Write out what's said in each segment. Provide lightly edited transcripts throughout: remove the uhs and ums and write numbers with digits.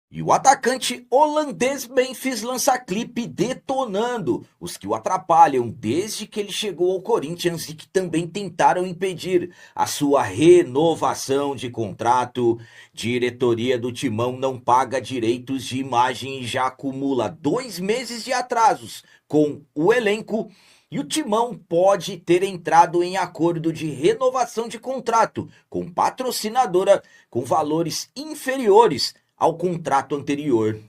E o atacante holandês Memphis lança clipe detonando os que o atrapalham desde que ele chegou ao Corinthians e que também tentaram impedir a sua renovação de contrato. Diretoria do Timão não paga direitos de imagem e já acumula 2 meses de atrasos com o elenco. E o Timão pode ter entrado em acordo de renovação de contrato com patrocinadora com valores inferiores ao contrato anterior.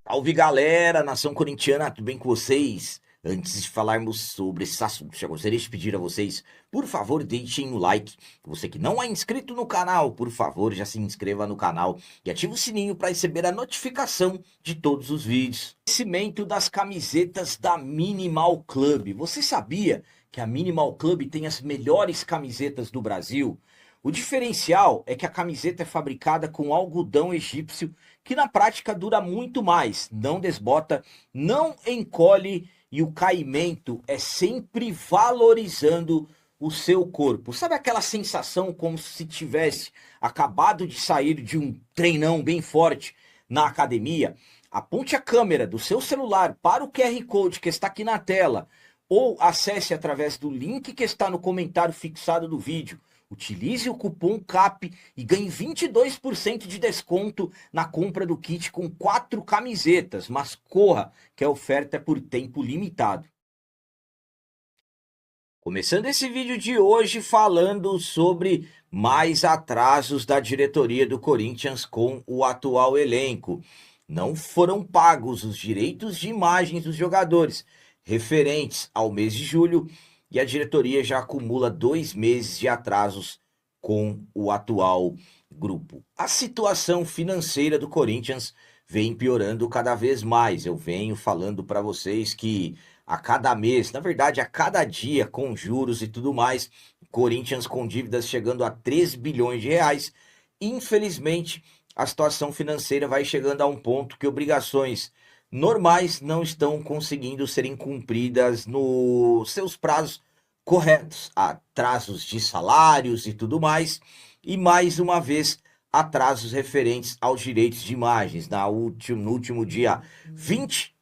Salve galera, nação corintiana, tudo bem com vocês? Antes de falarmos sobre esse assunto, já gostaria de pedir a vocês, por favor, deixem o like. Você que não é inscrito no canal, por favor, já se inscreva no canal e ative o sininho para receber a notificação de todos os vídeos. Conhecimento das camisetas da Minimal Club. Você sabia que a Minimal Club tem as melhores camisetas do Brasil? O diferencial é que a camiseta é fabricada com algodão egípcio, que na prática dura muito mais, não desbota, não encolhe e o caimento é sempre valorizando o seu corpo. Sabe aquela sensação como se tivesse acabado de sair de um treinão bem forte na academia? Aponte a câmera do seu celular para o QR Code que está aqui na tela ou acesse através do link que está no comentário fixado do vídeo. Utilize o cupom CAP e ganhe 22% de desconto na compra do kit com 4 camisetas. Mas corra, que a oferta é por tempo limitado. Começando esse vídeo de hoje falando sobre mais atrasos da diretoria do Corinthians com o atual elenco. Não foram pagos os direitos de imagens dos jogadores referentes ao mês de julho e a diretoria já acumula 2 meses de atrasos com o atual grupo. A situação financeira do Corinthians vem piorando cada vez mais. Eu venho falando para vocês que a cada mês, na verdade a cada dia, com juros e tudo mais, Corinthians com dívidas chegando a 3 bilhões de reais. Infelizmente, a situação financeira vai chegando a um ponto que obrigações normais não estão conseguindo serem cumpridas nos seus prazos corretos, atrasos de salários e tudo mais, e mais uma vez atrasos referentes aos direitos de imagens. No último dia 20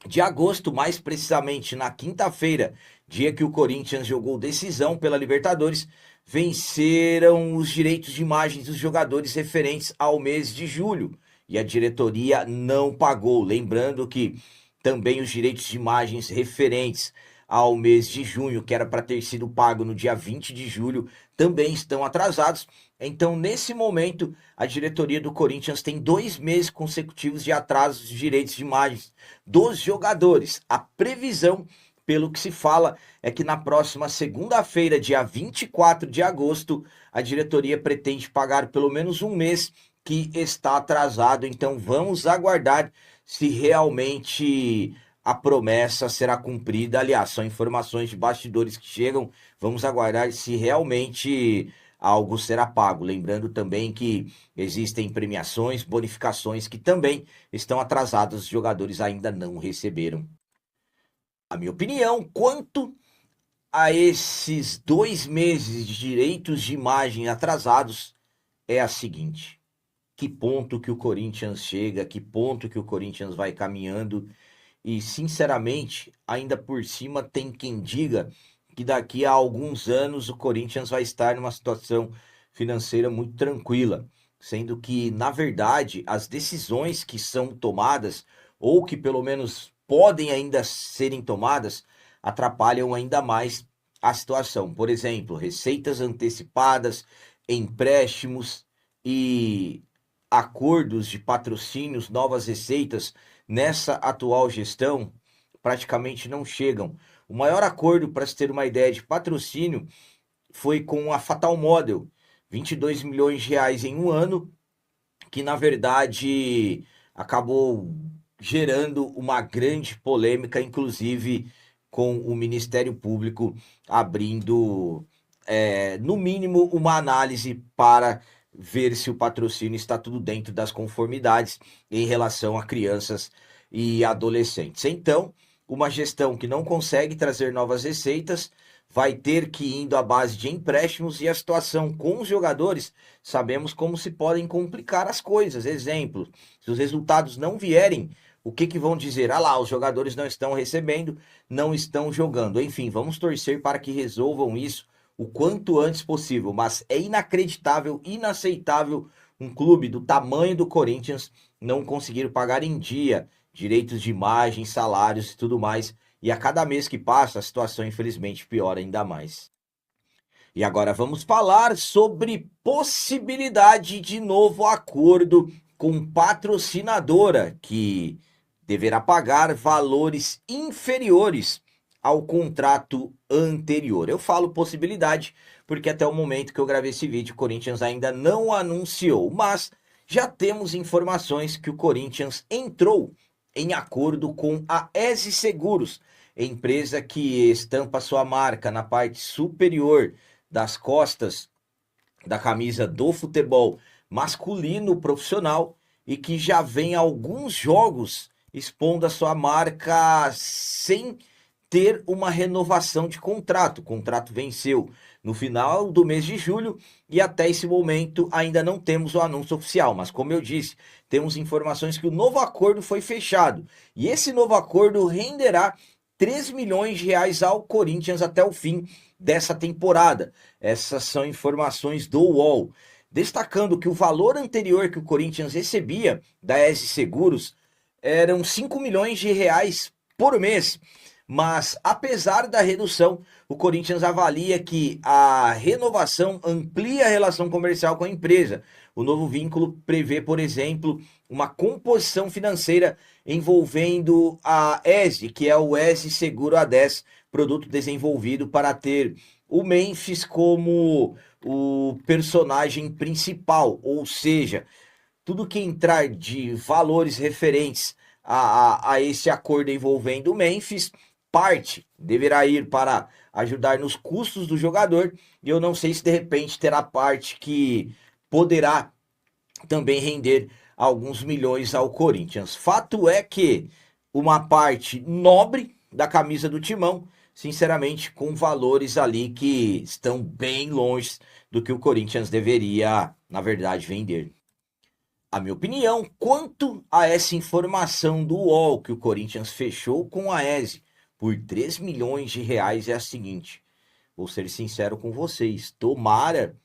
de agosto, mais precisamente na quinta-feira, dia que o Corinthians jogou decisão pela Libertadores, venceram os direitos de imagens dos jogadores referentes ao mês de julho e a diretoria não pagou. Lembrando que também os direitos de imagens referentes ao mês de junho, que era para ter sido pago no dia 20 de julho, também estão atrasados. Então, nesse momento, a diretoria do Corinthians tem 2 meses consecutivos de atrasos de direitos de imagens dos jogadores. A previsão, pelo que se fala, é que na próxima segunda-feira, dia 24 de agosto, a diretoria pretende pagar pelo menos um mês que está atrasado. Então, vamos aguardar se realmente a promessa será cumprida. Aliás, são informações de bastidores que chegam. Vamos aguardar se realmente algo será pago. Lembrando também que existem premiações, bonificações que também estão atrasadas, os jogadores ainda não receberam. A minha opinião quanto a esses 2 meses de direitos de imagem atrasados é a seguinte: que ponto que o Corinthians chega, que ponto que o Corinthians vai caminhando. E, sinceramente, ainda por cima tem quem diga que daqui a alguns anos o Corinthians vai estar numa situação financeira muito tranquila, sendo que, na verdade, as decisões que são tomadas, ou que pelo menos podem ainda serem tomadas, atrapalham ainda mais a situação. Por exemplo, receitas antecipadas, empréstimos e acordos de patrocínios, novas receitas nessa atual gestão praticamente não chegam. O maior acordo, para se ter uma ideia, de patrocínio foi com a Fatal Model, 22 milhões de reais em um ano, que na verdade acabou gerando uma grande polêmica, inclusive com o Ministério Público abrindo, no mínimo, uma análise para ver se o patrocínio está tudo dentro das conformidades em relação a crianças e adolescentes. Então, uma gestão que não consegue trazer novas receitas, vai ter que ir indo à base de empréstimos, e a situação com os jogadores, sabemos como se podem complicar as coisas. Exemplo, se os resultados não vierem, o que vão dizer? Ah lá, os jogadores não estão recebendo, não estão jogando. Enfim, vamos torcer para que resolvam isso o quanto antes possível, mas é inacreditável, inaceitável um clube do tamanho do Corinthians não conseguir pagar em dia direitos de imagem, salários e tudo mais. E a cada mês que passa, a situação infelizmente piora ainda mais. E agora vamos falar sobre possibilidade de novo acordo com patrocinadora, que deverá pagar valores inferiores ao contrato anterior. Eu falo possibilidade porque até o momento que eu gravei esse vídeo, o Corinthians ainda não anunciou, mas já temos informações que o Corinthians entrou em acordo com a ESE Seguros, empresa que estampa sua marca na parte superior das costas da camisa do futebol masculino profissional e que já vem alguns jogos expondo a sua marca sem ter uma renovação de contrato. O contrato venceu no final do mês de julho e até esse momento ainda não temos o anúncio oficial, mas como eu disse, temos informações que o novo acordo foi fechado e esse novo acordo renderá 3 milhões de reais ao Corinthians até o fim dessa temporada. Essas são informações do UOL, destacando que o valor anterior que o Corinthians recebia da ESE Seguros eram 5 milhões de reais por mês. Mas, apesar da redução, o Corinthians avalia que a renovação amplia a relação comercial com a empresa. O novo vínculo prevê, por exemplo, uma composição financeira envolvendo a ESE, que é o ESE Seguro A10, produto desenvolvido para ter o Memphis como o personagem principal, ou seja, tudo que entrar de valores referentes a esse acordo envolvendo o Memphis, parte deverá ir para ajudar nos custos do jogador, e eu não sei se de repente terá parte que poderá também render alguns milhões ao Corinthians. Fato é que uma parte nobre da camisa do Timão, sinceramente, com valores ali que estão bem longe do que o Corinthians deveria, na verdade, vender. A minha opinião quanto a essa informação do UOL que o Corinthians fechou com a ESE por 3 milhões de reais é a seguinte: vou ser sincero com vocês, tomara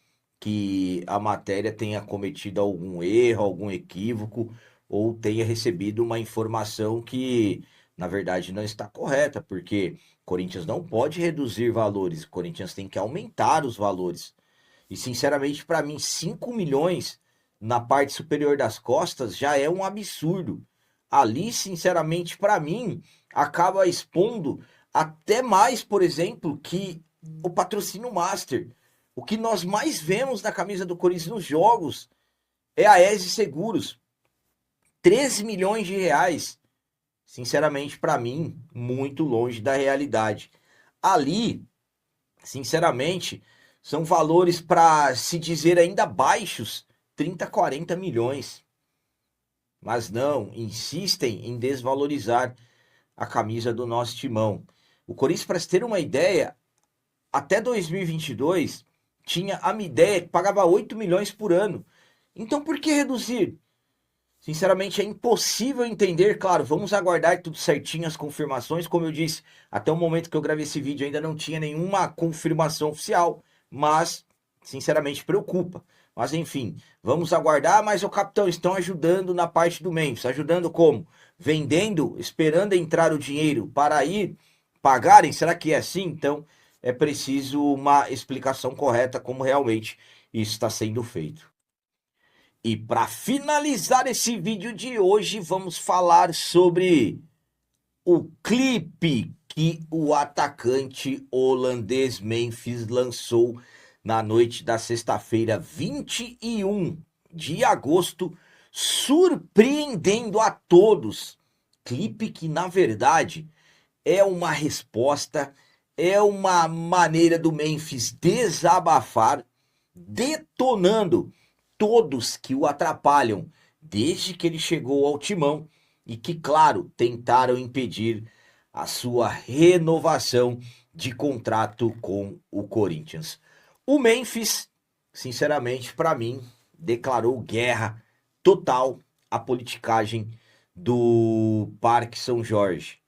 que a matéria tenha cometido algum erro, algum equívoco, ou tenha recebido uma informação que, na verdade, não está correta, porque o Corinthians não pode reduzir valores, o Corinthians tem que aumentar os valores. E, sinceramente, para mim, 5 milhões na parte superior das costas já é um absurdo. Ali, sinceramente, para mim, acaba expondo até mais, por exemplo, que o patrocínio Master. O que nós mais vemos na camisa do Corinthians nos jogos é a ESE Seguros. 13 milhões de reais. Sinceramente, para mim, muito longe da realidade. Ali, sinceramente, são valores para se dizer ainda baixos, 30, 40 milhões. Mas não, insistem em desvalorizar a camisa do nosso timão. O Corinthians, para ter uma ideia, até 2022 tinha a Midea que pagava 8 milhões por ano. Então por que reduzir? Sinceramente é impossível entender. Claro, vamos aguardar tudo certinho, as confirmações. Como eu disse, até o momento que eu gravei esse vídeo ainda não tinha nenhuma confirmação oficial, mas sinceramente preocupa. Mas enfim, vamos aguardar. Mas o capitão, estão ajudando na parte do Memphis. Ajudando como? Vendendo, esperando entrar o dinheiro para ir pagarem? Será que é assim? Então é preciso uma explicação correta como realmente isso está sendo feito. E para finalizar esse vídeo de hoje, vamos falar sobre o clipe que o atacante holandês Memphis lançou na noite da sexta-feira, 21 de agosto, surpreendendo a todos. Clipe que, na verdade, é uma resposta, é uma maneira do Memphis desabafar, detonando todos que o atrapalham desde que ele chegou ao timão e que, claro, tentaram impedir a sua renovação de contrato com o Corinthians. O Memphis, sinceramente, para mim, declarou guerra total à politicagem do Parque São Jorge.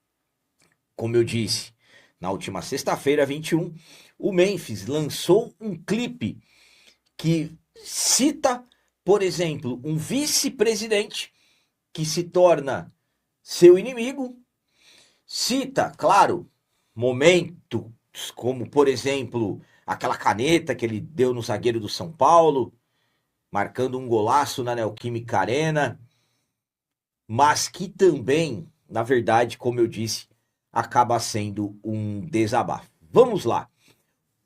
Como eu disse, na última sexta-feira, 21, o Memphis lançou um clipe que cita, por exemplo, um vice-presidente que se torna seu inimigo, cita, claro, momentos como, por exemplo, aquela caneta que ele deu no zagueiro do São Paulo, marcando um golaço na Neoquímica Arena, mas que também, na verdade, como eu disse, acaba sendo um desabafo. Vamos lá.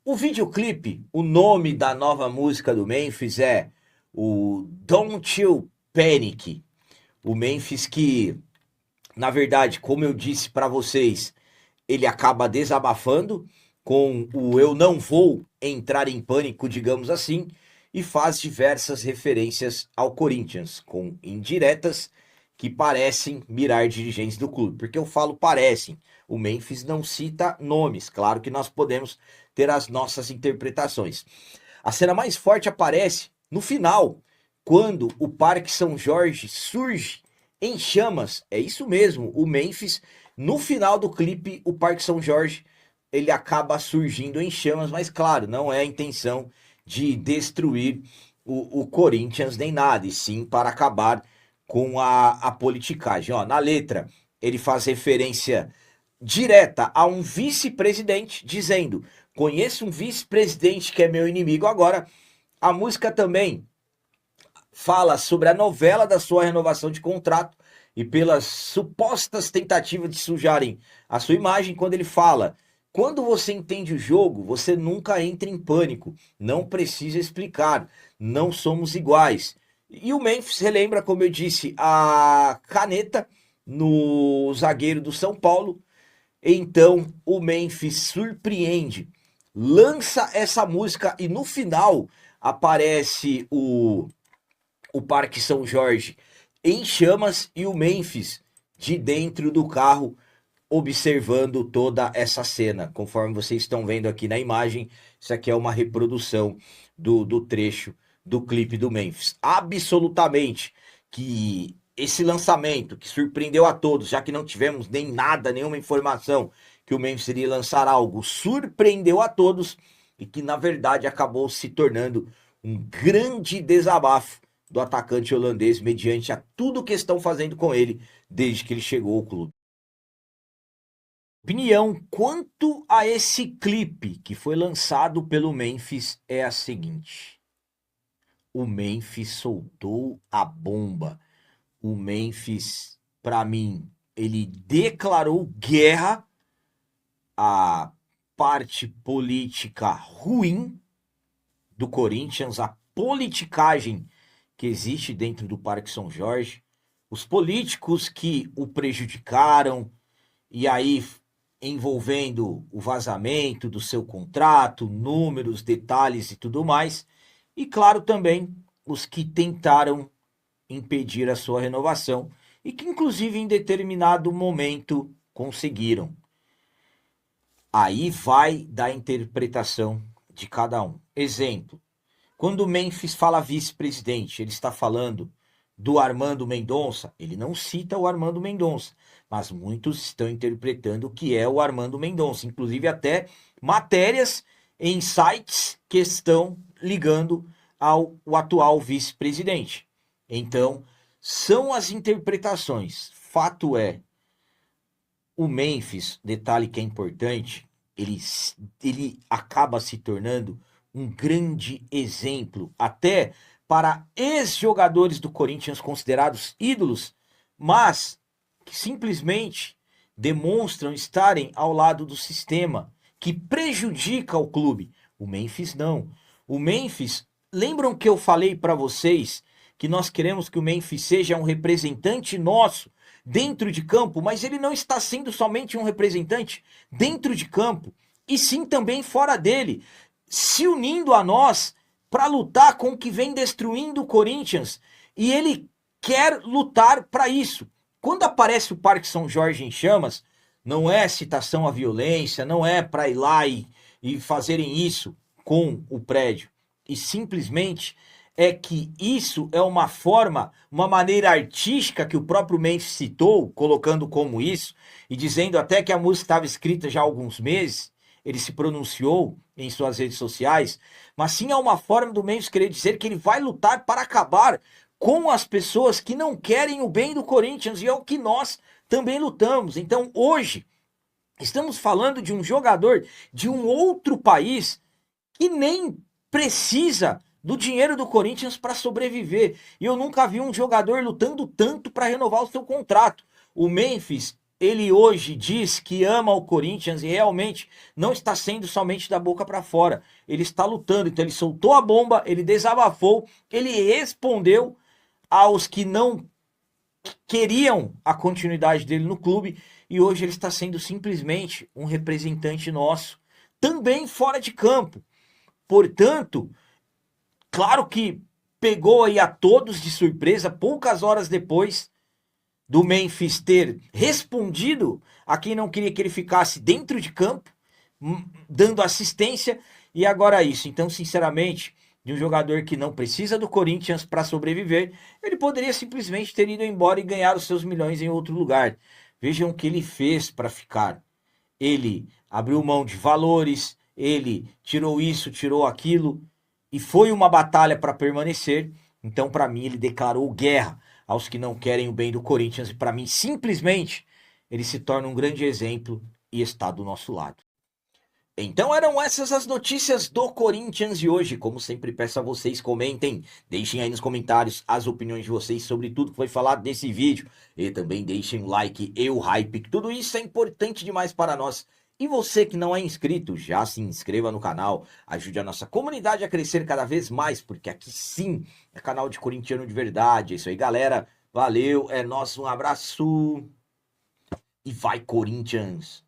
O videoclipe, o nome da nova música do Memphis é o Don't You Panic. O Memphis que, na verdade, como eu disse para vocês, ele acaba desabafando com o Eu Não Vou Entrar em Pânico, digamos assim, e faz diversas referências ao Corinthians, com indiretas que parecem mirar dirigentes do clube. Porque eu falo parecem, o Memphis não cita nomes, claro que nós podemos ter as nossas interpretações. A cena mais forte aparece no final, quando o Parque São Jorge surge em chamas. É isso mesmo, o Memphis, no final do clipe, o Parque São Jorge, ele acaba surgindo em chamas, mas claro, não é a intenção de destruir o Corinthians nem nada, e sim para acabar com a politicagem. Ó, na letra, ele faz referência direta a um vice-presidente, dizendo: conheço um vice-presidente que é meu inimigo. Agora, a música também fala sobre a novela da sua renovação de contrato e pelas supostas tentativas de sujarem a sua imagem, quando ele fala: quando você entende o jogo, você nunca entra em pânico, não precisa explicar, não somos iguais. E o Memphis relembra, como eu disse, a caneta no zagueiro do São Paulo. Então o Memphis surpreende, lança essa música e no final aparece o Parque São Jorge em chamas e o Memphis de dentro do carro observando toda essa cena. Conforme vocês estão vendo aqui na imagem, isso aqui é uma reprodução do trecho do clipe do Memphis. Absolutamente que esse lançamento que surpreendeu a todos, já que não tivemos nem nada, nenhuma informação que o Memphis iria lançar algo, surpreendeu a todos e que na verdade acabou se tornando um grande desabafo do atacante holandês mediante a tudo que estão fazendo com ele desde que ele chegou ao clube. Opinião quanto a esse clipe que foi lançado pelo Memphis é a seguinte: o Memphis soltou a bomba. O Memphis, para mim, ele declarou guerra à parte política ruim do Corinthians, a politicagem que existe dentro do Parque São Jorge, os políticos que o prejudicaram, e aí envolvendo o vazamento do seu contrato, números, detalhes e tudo mais, e claro também os que tentaram impedir a sua renovação e que inclusive em determinado momento conseguiram. Aí vai da interpretação de cada um. Exemplo, quando o Memphis fala vice-presidente, ele está falando do Armando Mendonça, ele não cita o Armando Mendonça, mas muitos estão interpretando o que é o Armando Mendonça, inclusive até matérias em sites que estão ligando ao atual vice-presidente. Então, são as interpretações. Fato é, o Memphis, detalhe que é importante, ele acaba se tornando um grande exemplo, até para ex-jogadores do Corinthians considerados ídolos, mas que simplesmente demonstram estarem ao lado do sistema que prejudica o clube. O Memphis não. O Memphis, lembram que eu falei para vocês que nós queremos que o Memphis seja um representante nosso dentro de campo, mas ele não está sendo somente um representante dentro de campo, e sim também fora dele, se unindo a nós para lutar com o que vem destruindo o Corinthians, e ele quer lutar para isso. Quando aparece o Parque São Jorge em chamas, não é citação à violência, não é para ir lá e fazerem isso com o prédio. E simplesmente é que isso é uma forma, uma maneira artística que o próprio Mendes citou, colocando como isso, e dizendo até que a música estava escrita já há alguns meses, ele se pronunciou em suas redes sociais, mas sim é uma forma do Mendes querer dizer que ele vai lutar para acabar com as pessoas que não querem o bem do Corinthians, e é o que nós também lutamos. Então, hoje, estamos falando de um jogador de um outro país que nem precisa do dinheiro do Corinthians para sobreviver. E eu nunca vi um jogador lutando tanto para renovar o seu contrato. O Memphis, ele hoje diz que ama o Corinthians e realmente não está sendo somente da boca para fora. Ele está lutando. Então ele soltou a bomba, ele desabafou, ele respondeu aos que não queriam a continuidade dele no clube e hoje ele está sendo simplesmente um representante nosso, também fora de campo. Portanto, claro que pegou aí a todos de surpresa, poucas horas depois do Memphis ter respondido a quem não queria que ele ficasse dentro de campo, dando assistência, e agora isso. Então, sinceramente, de um jogador que não precisa do Corinthians para sobreviver, ele poderia simplesmente ter ido embora e ganhar os seus milhões em outro lugar. Vejam o que ele fez para ficar. Ele abriu mão de valores, ele tirou isso, tirou aquilo, e foi uma batalha para permanecer. Então, para mim, ele declarou guerra aos que não querem o bem do Corinthians, e para mim, simplesmente, ele se torna um grande exemplo e está do nosso lado. Então eram essas as notícias do Corinthians de hoje. Como sempre, peço a vocês, comentem, deixem aí nos comentários as opiniões de vocês sobre tudo que foi falado nesse vídeo. E também deixem o like e o hype, que tudo isso é importante demais para nós. E você que não é inscrito, já se inscreva no canal, ajude a nossa comunidade a crescer cada vez mais, porque aqui sim é canal de corintiano de verdade. É isso aí, galera. Valeu, é nosso, um abraço e vai Corinthians!